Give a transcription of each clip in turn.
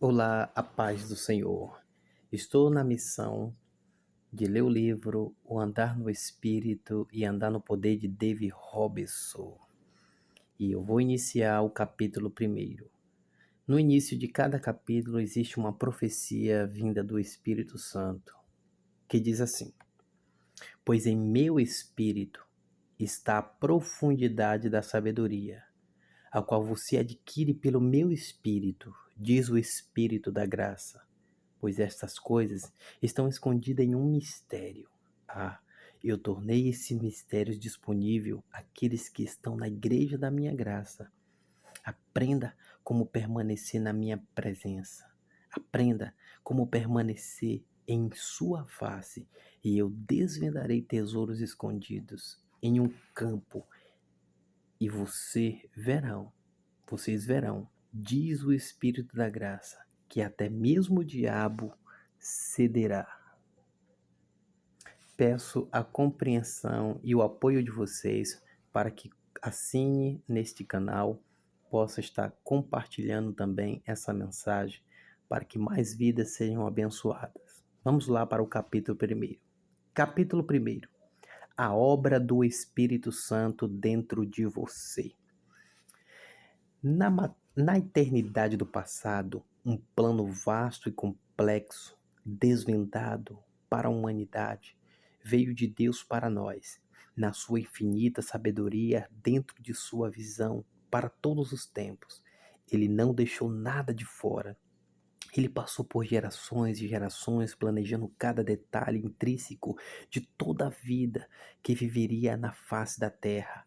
Olá, a paz do Senhor. Estou na missão de ler o livro O Andar no Espírito e Andar no Poder de Dave Robson. E eu vou iniciar o capítulo primeiro. No início de cada capítulo existe uma profecia vinda do Espírito Santo, que diz assim: Pois em meu espírito está a profundidade da sabedoria, a qual você adquire pelo meu espírito, diz o Espírito da graça. Pois estas coisas estão escondidas em um mistério. Eu tornei esse mistério disponível àqueles que estão na igreja da minha graça. Aprenda como permanecer na minha presença. Aprenda como permanecer em sua face, e eu desvendarei tesouros escondidos em um campo, e vocês verão, diz o Espírito da graça, que até mesmo o diabo cederá. Peço a compreensão e o apoio de vocês para que assine neste canal, possa estar compartilhando também essa mensagem para que mais vidas sejam abençoadas. Vamos lá para o capítulo 1. Capítulo 1. A obra do Espírito Santo dentro de você. Na eternidade do passado, um plano vasto e complexo, desvendado para a humanidade, veio de Deus para nós, na sua infinita sabedoria, dentro de sua visão para todos os tempos. Ele não deixou nada de fora. Ele passou por gerações e gerações planejando cada detalhe intrínseco de toda a vida que viveria na face da terra.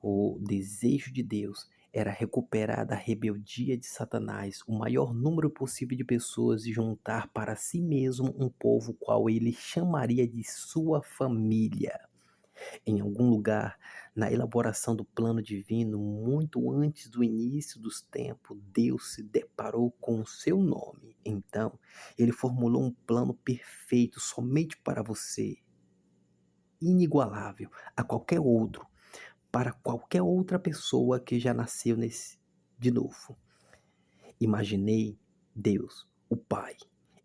O desejo de Deus era recuperar da rebeldia de Satanás o maior número possível de pessoas e juntar para si mesmo um povo qual ele chamaria de sua família. Em algum lugar, na elaboração do plano divino, muito antes do início dos tempos, Deus se deparou com o seu nome. Então, ele formulou um plano perfeito somente para você, inigualável a qualquer outro, para qualquer outra pessoa que já nasceu de novo. Imaginei Deus, o Pai,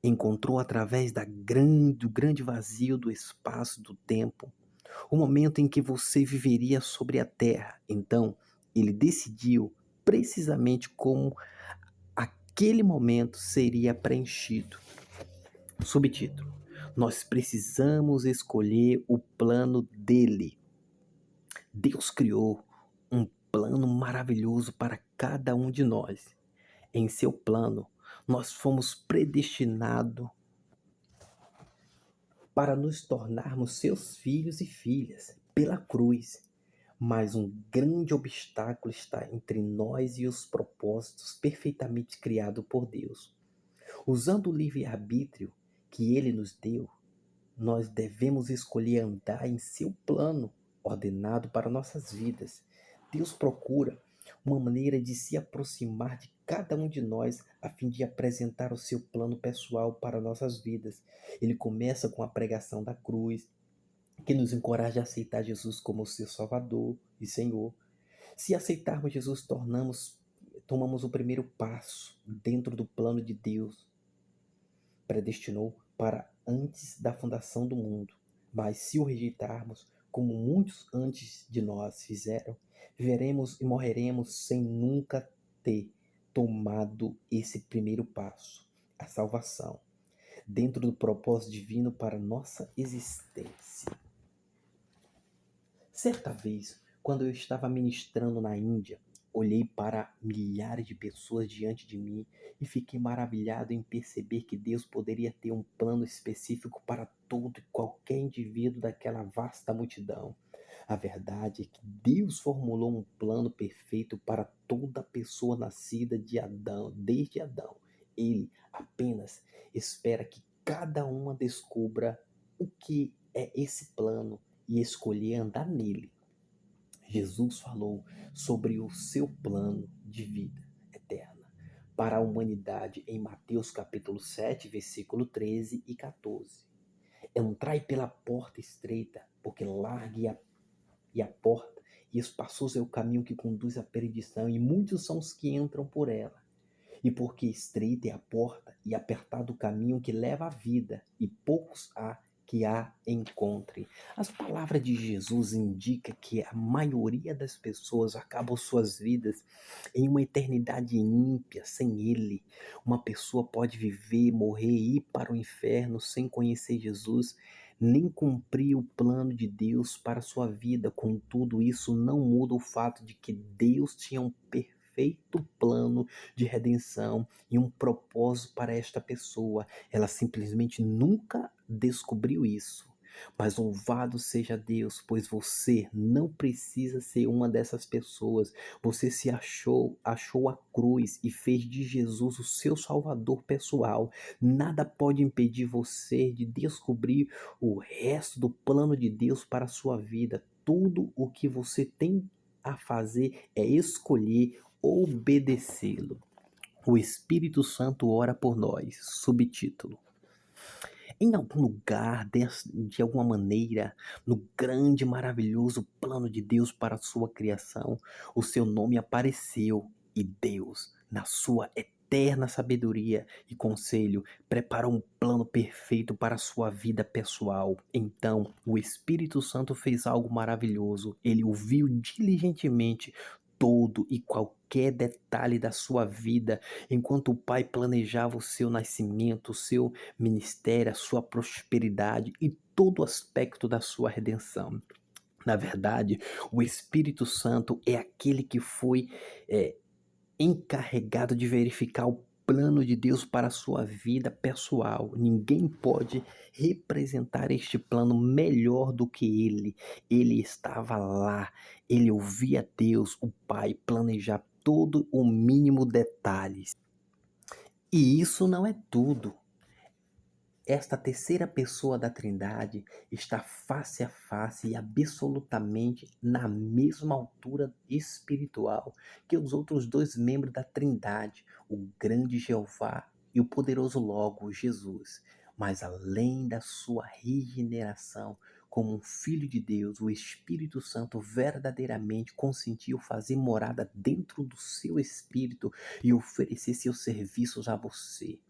encontrou através do grande vazio do espaço do tempo o momento em que você viveria sobre a terra. Então, ele decidiu precisamente como aquele momento seria preenchido. Subtítulo: Nós precisamos escolher o plano dele. Deus criou um plano maravilhoso para cada um de nós. Em seu plano, nós fomos predestinados para nos tornarmos seus filhos e filhas pela cruz. Mas um grande obstáculo está entre nós e os propósitos perfeitamente criados por Deus. Usando o livre-arbítrio que Ele nos deu, nós devemos escolher andar em seu plano ordenado para nossas vidas. Deus procura uma maneira de se aproximar de cada um de nós a fim de apresentar o seu plano pessoal para nossas vidas. Ele começa com a pregação da cruz, que nos encoraja a aceitar Jesus como seu Salvador e Senhor. Se aceitarmos Jesus, tomamos o primeiro passo dentro do plano de Deus. Predestinou para antes da fundação do mundo. Mas se o rejeitarmos, como muitos antes de nós fizeram, viveremos e morreremos sem nunca ter tomado esse primeiro passo, a salvação, dentro do propósito divino para nossa existência. Certa vez, quando eu estava ministrando na Índia, olhei para milhares de pessoas diante de mim e fiquei maravilhado em perceber que Deus poderia ter um plano específico para todo e qualquer indivíduo daquela vasta multidão. A verdade é que Deus formulou um plano perfeito para toda pessoa nascida de Adão, desde Adão. Ele apenas espera que cada uma descubra o que é esse plano e escolher andar nele. Jesus falou sobre o seu plano de vida eterna para a humanidade em Mateus capítulo 7, versículo 13 e 14. Entrai pela porta estreita, porque larga a porta e espaçoso é o caminho que conduz à perdição, e muitos são os que entram por ela. E porque estreita é a porta e apertado o caminho que leva à vida, e poucos há que a encontre. As palavras de Jesus indicam que a maioria das pessoas acabam suas vidas em uma eternidade ímpia, sem Ele. Uma pessoa pode viver, morrer e ir para o inferno sem conhecer Jesus, nem cumprir o plano de Deus para a sua vida. Contudo, isso não muda o fato de que Deus tinha um perfeito plano de redenção e um propósito para esta pessoa. Ela simplesmente nunca descobriu isso. Mas louvado seja Deus, pois você não precisa ser uma dessas pessoas. Você se achou a cruz e fez de Jesus o seu salvador pessoal. Nada pode impedir você de descobrir o resto do plano de Deus para a sua vida. Tudo o que você tem a fazer é escolher obedecê-lo. O Espírito Santo ora por nós. Subtítulo: em algum lugar, de alguma maneira, no grande e maravilhoso plano de Deus para a sua criação, o seu nome apareceu e Deus, na sua eterna sabedoria e conselho, preparou um plano perfeito para a sua vida pessoal. Então, o Espírito Santo fez algo maravilhoso. Ele ouviu diligentemente todo e qualquer detalhe da sua vida, enquanto o Pai planejava o seu nascimento, o seu ministério, a sua prosperidade e todo aspecto da sua redenção. Na verdade, o Espírito Santo é aquele que foi é, encarregado de verificar o plano de Deus para a sua vida pessoal. Ninguém pode representar este plano melhor do que ele. Ele estava lá, ele ouvia Deus, o Pai, planejar todo o mínimo detalhes. E isso não é tudo. Esta terceira pessoa da Trindade está face a face e absolutamente na mesma altura espiritual que os outros dois membros da Trindade, o grande Jeová e o poderoso Logo, Jesus. Mas além da sua regeneração, como um filho de Deus, o Espírito Santo verdadeiramente consentiu fazer morada dentro do seu espírito e oferecer seus serviços a você.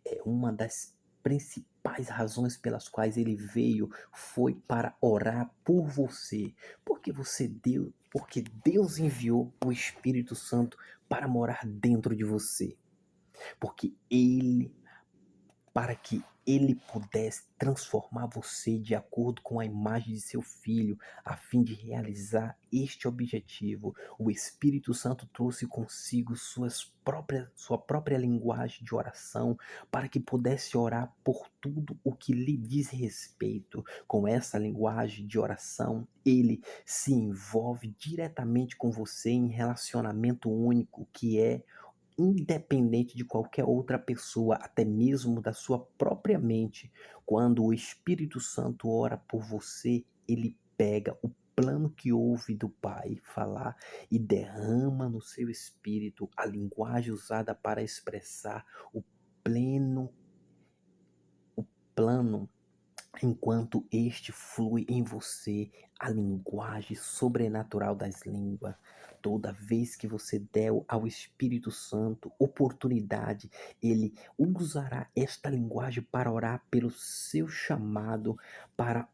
É uma das principais razões pelas quais ele veio foi para orar por você, porque Deus enviou o Espírito Santo para morar dentro de você, porque ele para que ele pudesse transformar você de acordo com a imagem de seu filho, a fim de realizar este objetivo. O Espírito Santo trouxe consigo sua própria linguagem de oração para que pudesse orar por tudo o que lhe diz respeito. Com essa linguagem de oração, ele se envolve diretamente com você em relacionamento único, que é independente de qualquer outra pessoa, até mesmo da sua própria mente. Quando o Espírito Santo ora por você, ele pega o plano que ouve do Pai falar e derrama no seu espírito a linguagem usada para expressar o pleno o plano. Enquanto este flui em você, a linguagem sobrenatural das línguas. Toda vez que você der ao Espírito Santo oportunidade, ele usará esta linguagem para orar pelo seu chamado, para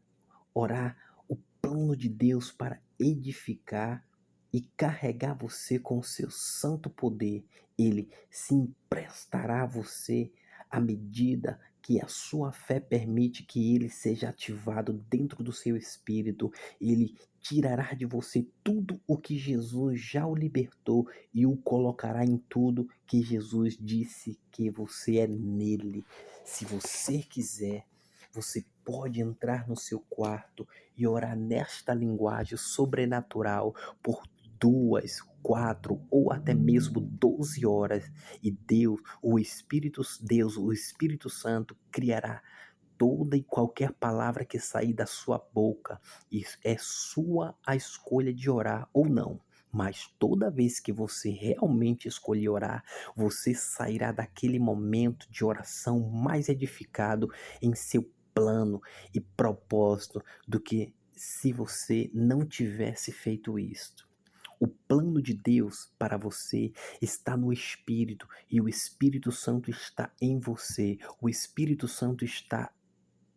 orar o plano de Deus, para edificar e carregar você com o seu santo poder. Ele se emprestará a você à medida que a sua fé permite que ele seja ativado dentro do seu espírito. Ele tirará de você tudo o que Jesus já o libertou e o colocará em tudo que Jesus disse que você é nele. Se você quiser, você pode entrar no seu quarto e orar nesta linguagem sobrenatural por 2, 4 ou até mesmo 12 horas, e Deus, o Espírito Santo, criará toda e qualquer palavra que sair da sua boca. Isso é sua a escolha de orar ou não. Mas toda vez que você realmente escolher orar, você sairá daquele momento de oração mais edificado em seu plano e propósito do que se você não tivesse feito isto. O plano de Deus para você está no Espírito e o Espírito Santo está em você. O Espírito Santo está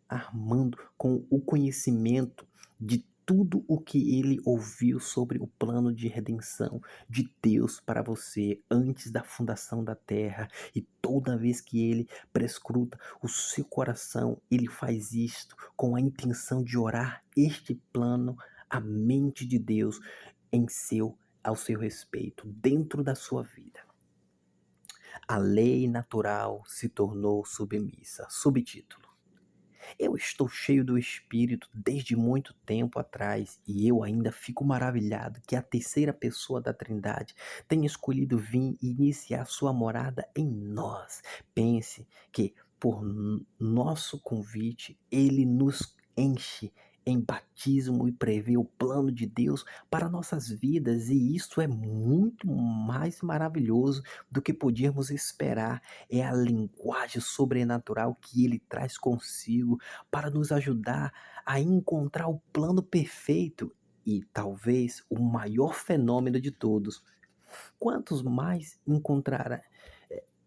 armando com o conhecimento de tudo o que ele ouviu sobre o plano de redenção de Deus para você antes da fundação da terra. E toda vez que ele prescruta o seu coração, ele faz isto com a intenção de orar este plano à mente de Deus ao seu respeito, dentro da sua vida. A lei natural se tornou submissa. Subtítulo: eu estou cheio do Espírito desde muito tempo atrás e eu ainda fico maravilhado que a terceira pessoa da Trindade tenha escolhido vir e iniciar sua morada em nós. Pense que, por nosso convite, ele nos enche em batismo e prevê o plano de Deus para nossas vidas, e isso é muito mais maravilhoso do que podíamos esperar. É a linguagem sobrenatural que ele traz consigo para nos ajudar a encontrar o plano perfeito e talvez o maior fenômeno de todos. Quantos mais encontrar,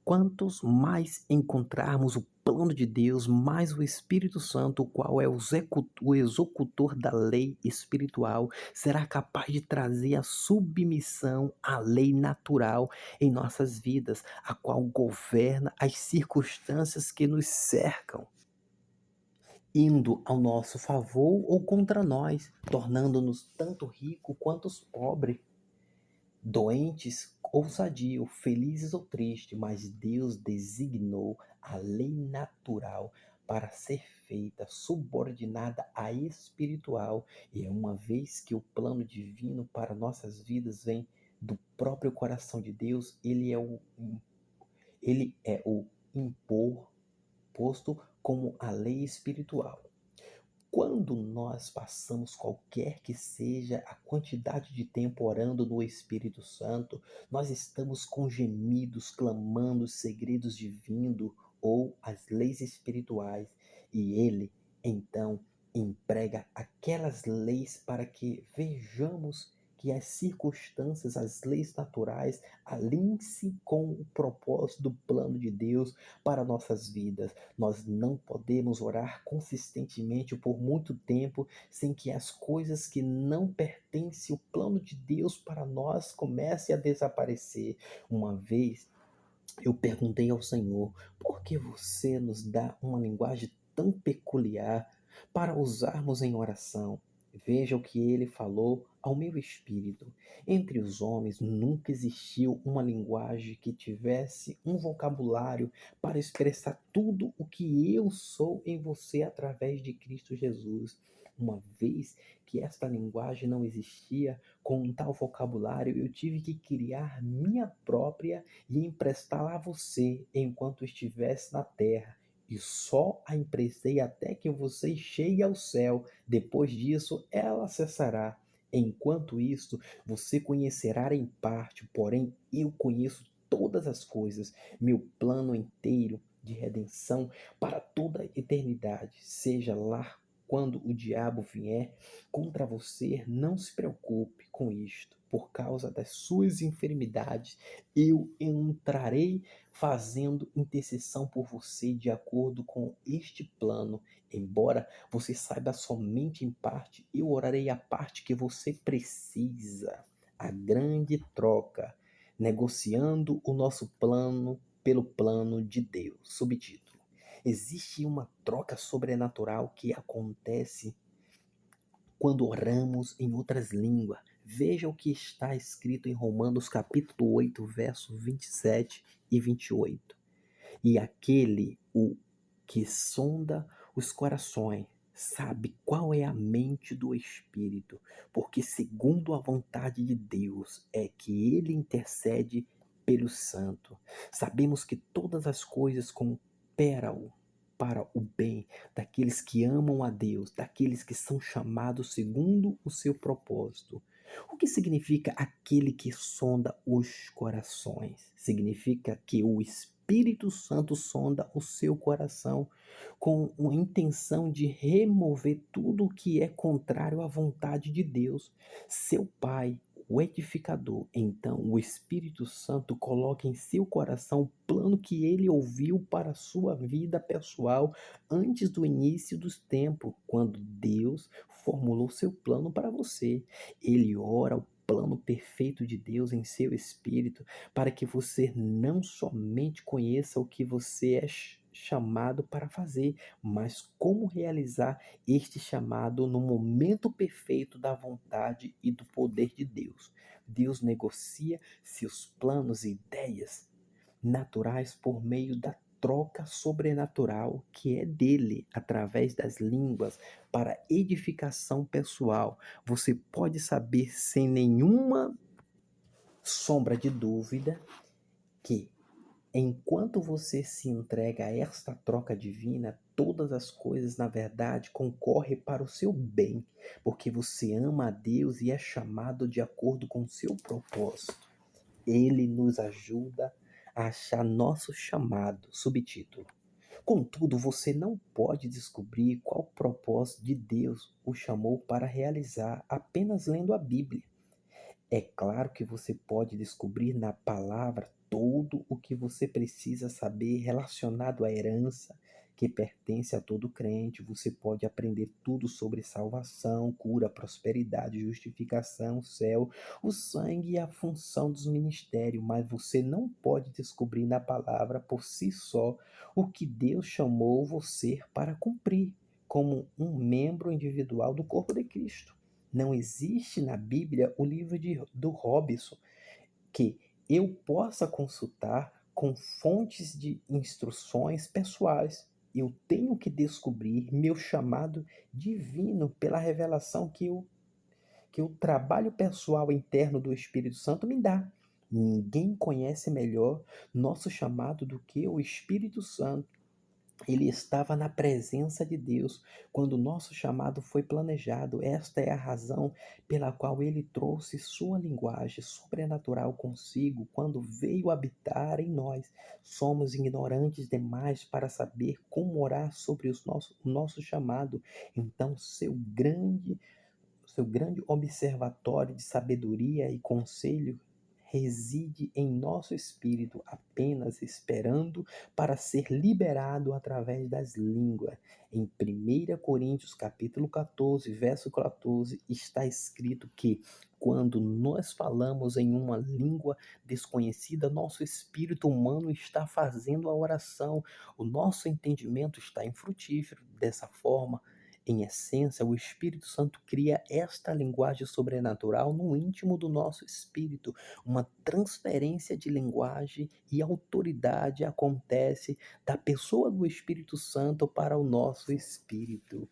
Quantos mais encontrarmos o plano de Deus, mais o Espírito Santo, o qual é o executor da lei espiritual, será capaz de trazer a submissão à lei natural em nossas vidas, a qual governa as circunstâncias que nos cercam, indo ao nosso favor ou contra nós, tornando-nos tanto ricos quanto pobres, doentes ou sadios, felizes ou tristes, mas Deus designou a lei natural para ser feita subordinada à espiritual, e é uma vez que o plano divino para nossas vidas vem do próprio coração de Deus, ele é o impor posto como a lei espiritual. Quando nós passamos qualquer que seja a quantidade de tempo orando no Espírito Santo, nós estamos com gemidos, clamando os segredos divinos ou as leis espirituais, e ele, então, emprega aquelas leis para que vejamos que as circunstâncias, as leis naturais, alinhem-se com o propósito do plano de Deus para nossas vidas. Nós não podemos orar consistentemente por muito tempo sem que as coisas que não pertencem ao plano de Deus para nós comecem a desaparecer. Uma vez eu perguntei ao Senhor: por que você nos dá uma linguagem tão peculiar para usarmos em oração? Veja o que ele falou ao meu espírito. Entre os homens nunca existiu uma linguagem que tivesse um vocabulário para expressar tudo o que eu sou em você através de Cristo Jesus. Uma vez que esta linguagem não existia com um tal vocabulário, eu tive que criar minha própria e emprestá-la a você enquanto estivesse na terra. E só a emprestei até que você chegue ao céu. Depois disso, ela cessará. Enquanto isto, você conhecerá em parte, porém eu conheço todas as coisas, meu plano inteiro de redenção para toda a eternidade. Seja lá quando o diabo vier contra você, não se preocupe com isto. Por causa das suas enfermidades, eu entrarei fazendo intercessão por você de acordo com este plano. Embora você saiba somente em parte, eu orarei a parte que você precisa. A grande troca, negociando o nosso plano pelo plano de Deus. Subtítulo: existe uma troca sobrenatural que acontece quando oramos em outras línguas. Veja o que está escrito em Romanos capítulo 8, versos 27 e 28. E aquele, o que sonda os corações, sabe qual é a mente do Espírito, porque segundo a vontade de Deus é que ele intercede pelo santo. Sabemos que todas as coisas cooperam para o bem daqueles que amam a Deus, daqueles que são chamados segundo o seu propósito. O que significa aquele que sonda os corações? Significa que o Espírito Santo sonda o seu coração com a intenção de remover tudo o que é contrário à vontade de Deus. Seu Pai o edificador. Então, o Espírito Santo coloca em seu coração o plano que ele ouviu para a sua vida pessoal antes do início dos tempos, quando Deus formulou seu plano para você. Ele ora o plano perfeito de Deus em seu espírito, para que você não somente conheça o que você é chamado para fazer, mas como realizar este chamado no momento perfeito da vontade e do poder de Deus. Deus negocia seus planos e ideias naturais por meio da troca sobrenatural que é dele, através das línguas, para edificação pessoal. Você pode saber sem nenhuma sombra de dúvida que enquanto você se entrega a esta troca divina, todas as coisas, na verdade, concorrem para o seu bem, porque você ama a Deus e é chamado de acordo com o seu propósito. Ele nos ajuda a achar nosso chamado. Subtítulo: Contudo, você não pode descobrir qual propósito de Deus o chamou para realizar apenas lendo a Bíblia. É claro que você pode descobrir na palavra tudo o que você precisa saber relacionado à herança que pertence a todo crente. Você pode aprender tudo sobre salvação, cura, prosperidade, justificação, céu, o sangue e a função dos ministérios, mas você não pode descobrir na palavra por si só o que Deus chamou você para cumprir como um membro individual do corpo de Cristo. Não existe na Bíblia o livro do Robson que eu possa consultar com fontes de instruções pessoais. Eu tenho que descobrir meu chamado divino pela revelação que o trabalho pessoal interno do Espírito Santo me dá. Ninguém conhece melhor nosso chamado do que o Espírito Santo. Ele estava na presença de Deus quando o nosso chamado foi planejado. Esta é a razão pela qual ele trouxe sua linguagem sobrenatural consigo quando veio habitar em nós. Somos ignorantes demais para saber como orar sobre o nosso chamado. Então, seu grande observatório de sabedoria e conselho reside em nosso espírito, apenas esperando para ser liberado através das línguas. Em 1 Coríntios capítulo 14, verso 14, está escrito que quando nós falamos em uma língua desconhecida, nosso espírito humano está fazendo a oração, o nosso entendimento está infrutífero. Dessa forma, em essência, o Espírito Santo cria esta linguagem sobrenatural no íntimo do nosso espírito. Uma transferência de linguagem e autoridade acontece da pessoa do Espírito Santo para o nosso espírito.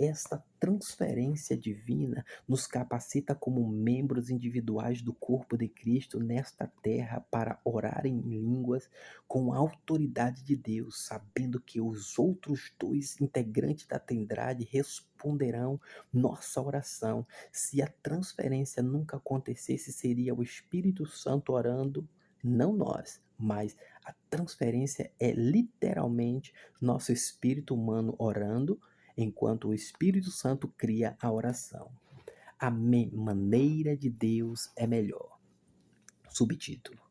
Esta transferência divina nos capacita como membros individuais do corpo de Cristo nesta terra para orar em línguas com a autoridade de Deus, sabendo que os outros dois integrantes da Trindade responderão nossa oração. Se a transferência nunca acontecesse, seria o Espírito Santo orando, não nós, mas a transferência é literalmente nosso espírito humano orando enquanto o Espírito Santo cria a oração. A maneira de Deus é melhor. Subtítulo: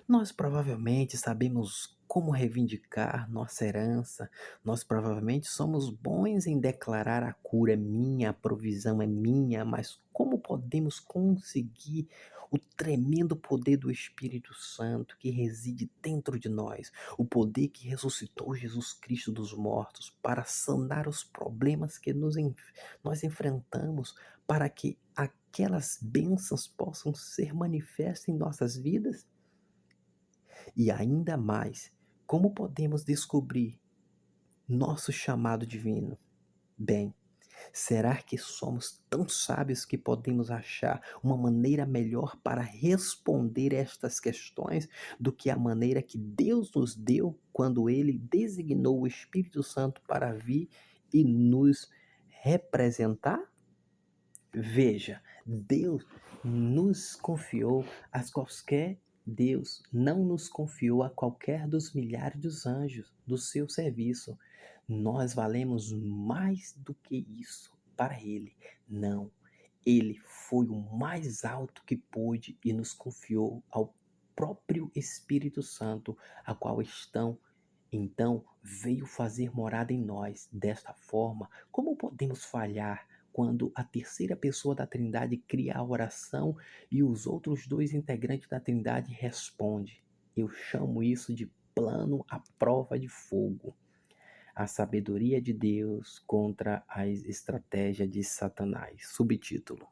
Nós provavelmente sabemos como reivindicar nossa herança. Nós provavelmente somos bons em declarar a cura é minha, a provisão é minha, mas como podemos conseguir o tremendo poder do Espírito Santo que reside dentro de nós, o poder que ressuscitou Jesus Cristo dos mortos para sanar os problemas que nós enfrentamos, para que aquelas bênçãos possam ser manifestas em nossas vidas? E ainda mais, como podemos descobrir nosso chamado divino? Bem, será que somos tão sábios que podemos achar uma maneira melhor para responder estas questões do que a maneira que Deus nos deu quando Ele designou o Espírito Santo para vir e nos representar? Veja, Deus nos confiou as quaisquer Deus não nos confiou a qualquer dos milhares dos anjos do seu serviço. Nós valemos mais do que isso para Ele. Não, Ele foi o mais alto que pôde e nos confiou ao próprio Espírito Santo, a qual então veio fazer morada em nós. Desta forma, como podemos falhar quando a terceira pessoa da Trindade cria a oração e os outros dois integrantes da Trindade respondem? Eu chamo isso de plano à prova de fogo. A sabedoria de Deus contra a estratégia de Satanás. Subtítulo: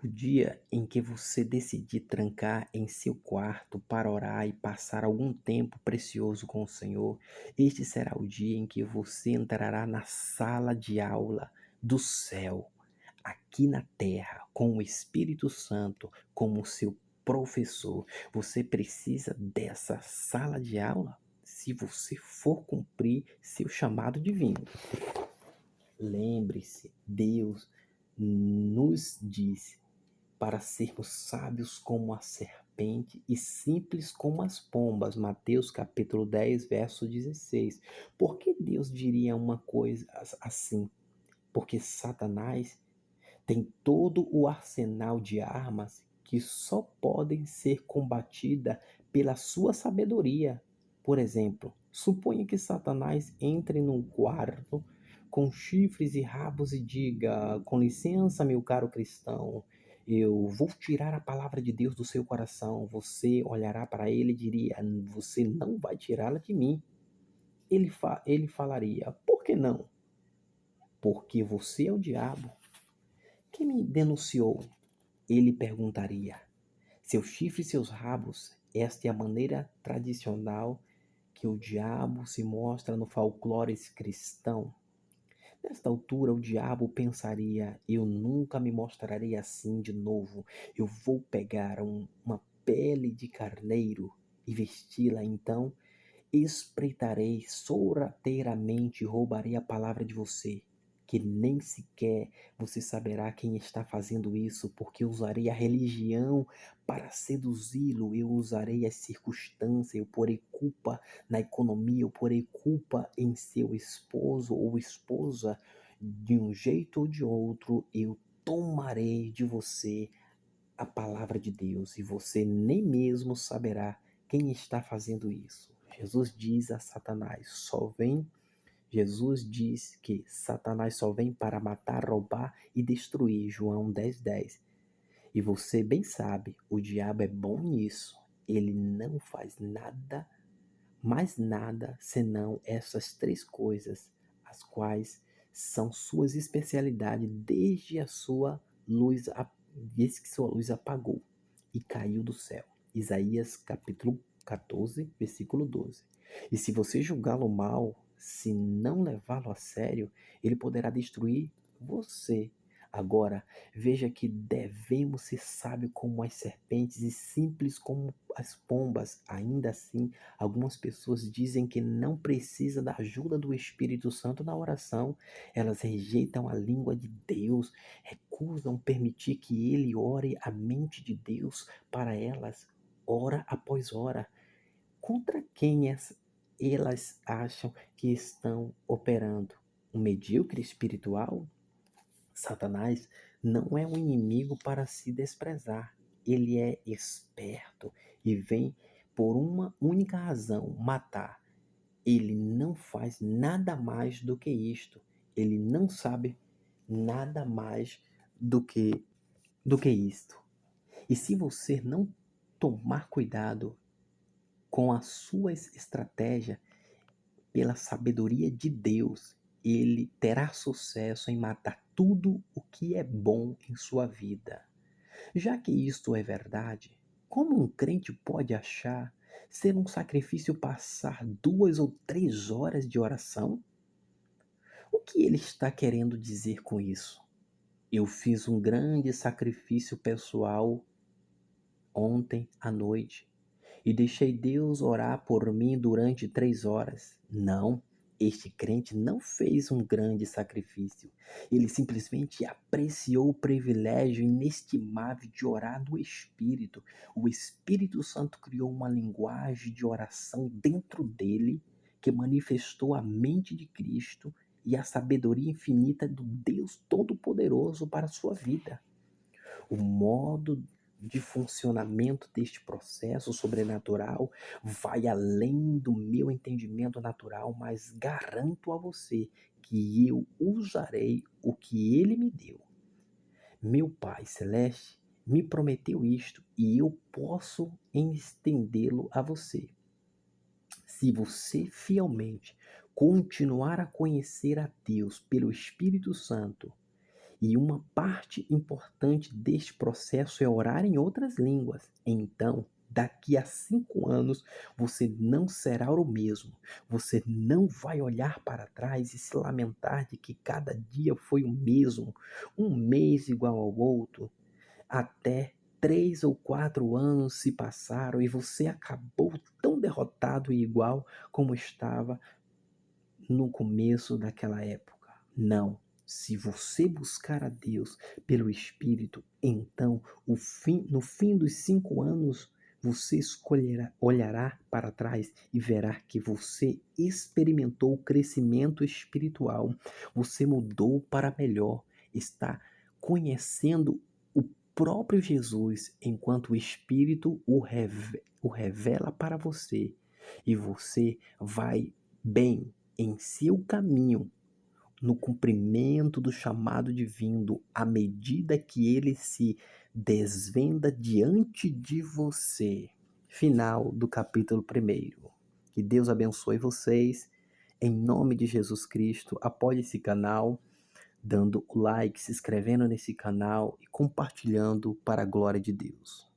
o dia em que você decidir trancar em seu quarto para orar e passar algum tempo precioso com o Senhor, este será o dia em que você entrará na sala de aula do céu, aqui na terra, com o Espírito Santo como seu professor. Você precisa dessa sala de aula se você for cumprir seu chamado divino. Lembre-se, Deus nos disse para sermos sábios como a serpente e simples como as pombas. Mateus capítulo 10, verso 16. Por que Deus diria uma coisa assim? Porque Satanás tem todo o arsenal de armas que só podem ser combatidas pela sua sabedoria. Por exemplo, suponha que Satanás entre num quarto com chifres e rabos e diga: com licença, meu caro cristão, eu vou tirar a palavra de Deus do seu coração. Você olhará para ele e diria: você não vai tirá-la de mim. Ele falaria: por que não? Porque você é o diabo. Quem me denunciou? Ele perguntaria: seus chifres e seus rabos, esta é a maneira tradicional que o diabo se mostra no folclore cristão. Nesta altura, o diabo pensaria: eu nunca me mostrarei assim de novo. Eu vou pegar uma pele de carneiro e vesti-la, então espreitarei sorrateiramente e roubarei a palavra de você, que nem sequer você saberá quem está fazendo isso, porque eu usarei a religião para seduzi-lo, eu usarei as circunstâncias, eu porei culpa na economia, eu porei culpa em seu esposo ou esposa, de um jeito ou de outro, eu tomarei de você a palavra de Deus e você nem mesmo saberá quem está fazendo isso. Jesus diz a Satanás: Jesus diz que Satanás só vem para matar, roubar e destruir. João 10:10. E você bem sabe, o diabo é bom nisso. Ele não faz nada, mais nada, senão essas três coisas, as quais são suas especialidades desde que sua luz apagou e caiu do céu. Isaías capítulo 14, versículo 12. E se você julgá-lo mal, se não levá-lo a sério, ele poderá destruir você. Agora, veja que devemos ser sábios como as serpentes e simples como as pombas. Ainda assim, algumas pessoas dizem que não precisa da ajuda do Espírito Santo na oração. Elas rejeitam a língua de Deus, recusam permitir que ele ore a mente de Deus para elas, hora após hora. Contra quem elas acham que estão operando? Um medíocre espiritual? Satanás não é um inimigo para se desprezar. Ele é esperto e vem por uma única razão: matar. Ele não faz nada mais do que isto. Ele não sabe nada mais do que isto. E se você não tomar cuidado com as suas estratégias, pela sabedoria de Deus, ele terá sucesso em matar tudo o que é bom em sua vida. Já que isto é verdade, como um crente pode achar ser um sacrifício passar 2 ou 3 horas de oração? O que ele está querendo dizer com isso? Eu fiz um grande sacrifício pessoal ontem à noite e deixei Deus orar por mim durante 3 horas. Não, este crente não fez um grande sacrifício. Ele simplesmente apreciou o privilégio inestimável de orar no Espírito. O Espírito Santo criou uma linguagem de oração dentro dele que manifestou a mente de Cristo e a sabedoria infinita do Deus Todo-Poderoso para a sua vida. O modo de funcionamento deste processo sobrenatural vai além do meu entendimento natural, mas garanto a você que eu usarei o que ele me deu. Meu Pai Celeste me prometeu isto e eu posso estendê-lo a você. Se você fielmente continuar a conhecer a Deus pelo Espírito Santo, e uma parte importante deste processo é orar em outras línguas, então, daqui a 5 anos, você não será o mesmo. Você não vai olhar para trás e se lamentar de que cada dia foi o mesmo, um mês igual ao outro, até 3 ou 4 anos se passaram e você acabou tão derrotado e igual como estava no começo daquela época. Não. Se você buscar a Deus pelo Espírito, então no fim dos 5 anos, você olhará para trás e verá que você experimentou o crescimento espiritual. Você mudou para melhor. Está conhecendo o próprio Jesus, enquanto o Espírito o revela para você. E você vai bem em seu caminho, no cumprimento do chamado divino, à medida que ele se desvenda diante de você. Final do capítulo 1. Que Deus abençoe vocês. Em nome de Jesus Cristo, apoie esse canal, dando o like, se inscrevendo nesse canal e compartilhando para a glória de Deus.